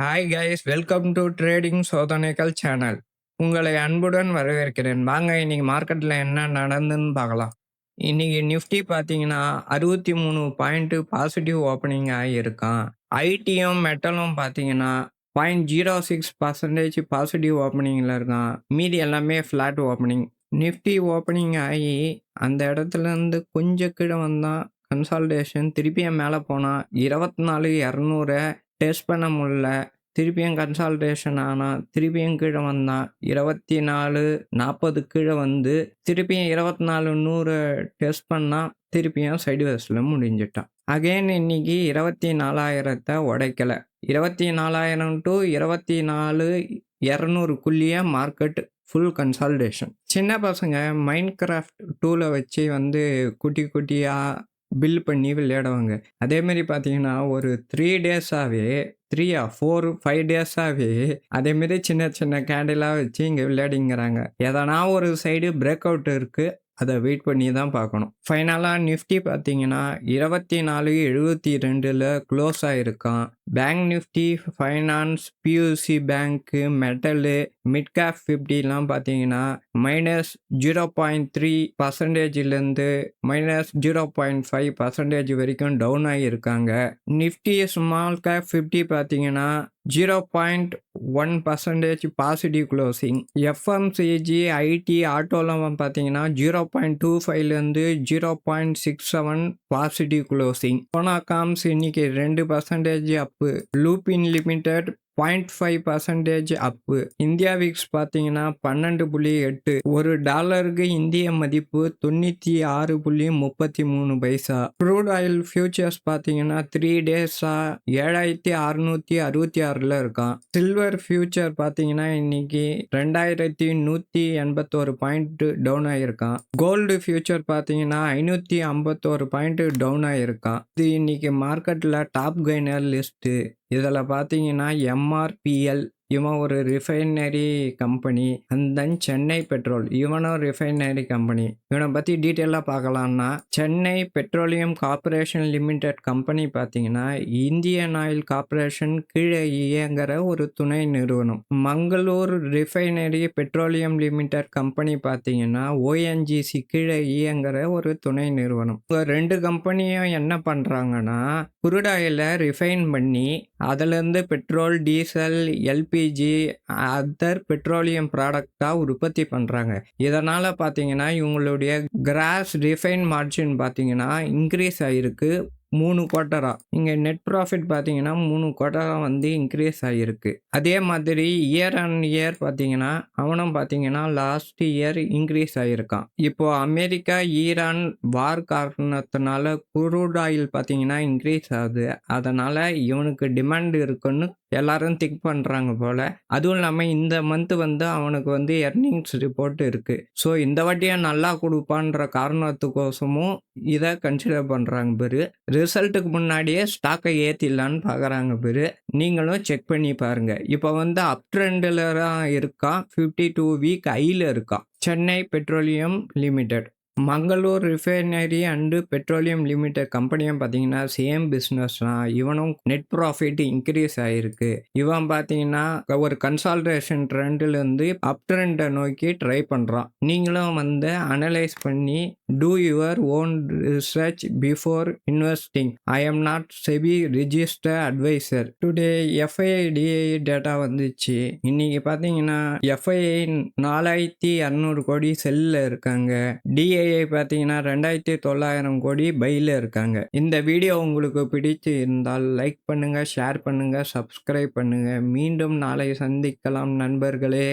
Hi guys, welcome to trading சோதனைகள் channel. உங்களை அன்புடன் வரவேற்கிறேன். வாங்க இன்னைக்கு மார்க்கெட்ல என்ன நடந்துன்னு பார்க்கலாம். இன்னைக்கு நிஃப்டி பார்த்தீங்கன்னா 63 பாயிண்ட் பாசிட்டிவ் ஓப்பனிங் ஆகியிருக்கான். ஐடியும் மெட்டலும் பார்த்தீங்கன்னா 0.06% பாசிட்டிவ் ஓப்பனிங்கில் இருக்கான். மீதி எல்லாமே ஃப்ளாட் ஓப்பனிங். நிஃப்டி ஓப்பனிங் ஆகி அந்த இடத்துல இருந்து கொஞ்சம் கீழே வந்தான். கன்சால்டேஷன் திருப்பியும் மேலே போனால் 24,200 டெஸ்ட் பண்ண முடியல. திருப்பியும் கன்சால்டேஷன் ஆனால் திருப்பியும் கீழே வந்தான். 24,40 கீழே வந்து திருப்பியும் 24,100 டெஸ்ட் பண்ணால் திருப்பியும் சைடுவேஸில் முடிஞ்சிட்டான். அகைன் இன்னைக்கு 24,000 உடைக்கல. 24,000 டு 24,200க்குள்ளேயே மார்க்கெட் ஃபுல் கன்சால்டேஷன். சின்ன பசங்க மைண்ட் கிராஃப்ட் டூலை வச்சு வந்து குட்டி குட்டியாக பில் பண்ணி விளையாடுவாங்க. அதேமாரி பார்த்தீங்கன்னா ஒரு 3 டேஸாகவே 4-5 டேஸாகவே அதேமாரி சின்ன சின்ன கேண்டிலாக வச்சு இங்கே விளையாடிங்கிறாங்க. எதனா ஒரு சைடு பிரேக் அவுட் இருக்குது, அதை வெயிட் பண்ணி தான் பார்க்கணும். ஃபைனலாக நிஃப்டி பார்த்தீங்கன்னா 24,72 க்ளோஸ் ஆகிருக்கான். Bank Nifty, finance, PSU bank, metal, mid cap 50லாம் பார்த்தீங்கன்னா -0.3%லேருந்து -0.5% வரைக்கும் டவுன் ஆகியிருக்காங்க. நிஃப்டி ஸ்மால் கேப் 50 பார்த்தீங்கன்னா 0.1% பாசிட்டிவ் க்ளோசிங். எஃப்எம்சிஜி, ஐடி, ஆட்டோலாம் பார்த்தீங்கன்னா 0.25லேருந்து 0.67 பாசிட்டிவ் க்ளோசிங். போனாகாம்ஸ் இன்னைக்கு 2% அப்பு. லூபின் லிமிடெட் 0.5% அப்பு. இந்தியா விக்ஸ் பார்த்தீங்கன்னா 12.8. ஒரு டாலருக்கு இந்திய மதிப்பு 96.33 பைசா. க்ரூட் ஆயில் ஃபியூச்சர்ஸ் பார்த்தீங்கன்னா 3 டேஸா 7,666 இருக்கான். சில்வர் ஃபியூச்சர் பார்த்தீங்கன்னா இன்னைக்கு 2,181 பாயிண்ட் டவுன் ஆகியிருக்கான். கோல்டு ஃபியூச்சர் பார்த்தீங்கன்னா 551 பாயிண்ட் டவுன் ஆகியிருக்கான். இது இன்னைக்கு மார்க்கெட்டில் டாப் கெய்னர் லிஸ்ட்டு. இதில் பார்த்தீங்கன்னா எம்ஆர்பிஎல் இவன் ஒரு ரிஃபைனரி கம்பெனி. அந்த சென்னை பெட்ரோல் இவனும் ரிஃபைனரி கம்பெனி. இவனை பற்றி டீட்டெயிலாக பார்க்கலான்னா, Chennai petroleum corporation limited company பார்த்தீங்கன்னா இந்தியன் ஆயில் கார்ப்பரேஷன் கீழே இயங்குற ஒரு துணை நிறுவனம். Mangalore refinery petroleum limited company பார்த்தீங்கன்னா ஓஎன்ஜிசி கீழே இயங்குற ஒரு துணை நிறுவனம். ரெண்டு கம்பெனியும் என்ன பண்ணுறாங்கன்னா குரூட் ஆயிலை ரிஃபைன் பண்ணி அதிலேருந்து petrol, diesel, LPG, other petroleum ப்ராடக்டாக உற்பத்தி பண்ணுறாங்க. இதனால் பார்த்தீங்கன்னா இவங்களுடைய கிராஸ் ரிஃபைன் மார்ஜின் பார்த்தீங்கன்னா இன்க்ரீஸ் ஆகிருக்கு 3 குவார்ட்டரா. இங்கே நெட் ப்ராஃபிட் பார்த்தீங்கன்னா 3 குவார்ட்டரா வந்து இன்க்ரீஸ் ஆகிருக்கு. அதே மாதிரி இயர் ஆன் இயர் பார்த்தீங்கன்னா அவனும் பார்த்தீங்கன்னா லாஸ்ட் இயர் இன்க்ரீஸ் ஆகிருக்கான். இப்போ அமெரிக்கா ஈரான் வார் காரணத்தினால குரூட் ஆயில் பார்த்தீங்கன்னா இன்க்ரீஸ் ஆகுது. அதனால் இவனுக்கு டிமாண்ட் இருக்குன்னு எல்லாரும் திங்க் பண்ணுறாங்க போல். அதுவும் இல்லாமல் இந்த மந்த் வந்து அவனுக்கு வந்து எர்னிங்ஸ் ரிப்போர்ட் இருக்குது. ஸோ இந்த வாட்டியை நல்லா கொடுப்பான்ற காரணத்துக்கோசமும் இதை கன்சிடர் பண்ணுறாங்க பேர். ரிசல்ட்டுக்கு முன்னாடியே ஸ்டாக்கை ஏற்றிடலான்னு பார்க்குறாங்க பேர். நீங்களும் செக் பண்ணி பாருங்கள். இப்போ வந்து அப் ட்ரெண்டில் தான் இருக்கான். 52 வீக் ஹையில் இருக்கான். Chennai petroleum limited. Mangalore refinery and petroleum limited கம்பெனியும் பார்த்தீங்கன்னா சேம் பிஸ்னஸ் தான். இவனும் நெட் ப்ராஃபிட் இன்க்ரீஸ் ஆகிருக்கு. இவன் பார்த்தீங்கன்னா ஒரு கன்சால்டேஷன் ட்ரெண்ட்லேருந்து அப் ட்ரெண்டை நோக்கி ட்ரை பண்ணுறான். நீங்களும் வந்து அனலைஸ் பண்ணி do your own research before investing. I am not SEBI register advisor. Today FII DII data வந்துச்சு. இன்னைக்கு பார்த்தீங்கன்னா எஃப்ஐஐ 4,200 கோடி செல்லில் இருக்காங்க. டிஐ பார்த்தீங்கன்னா 2,900 கோடி பையில் இருக்காங்க. இந்த வீடியோ உங்களுக்கு பிடித்து இருந்தால் லைக் பண்ணுங்க, ஷேர் பண்ணுங்க, சப்ஸ்கிரைப் பண்ணுங்க. மீண்டும் நாளை சந்திக்கலாம் நண்பர்களே.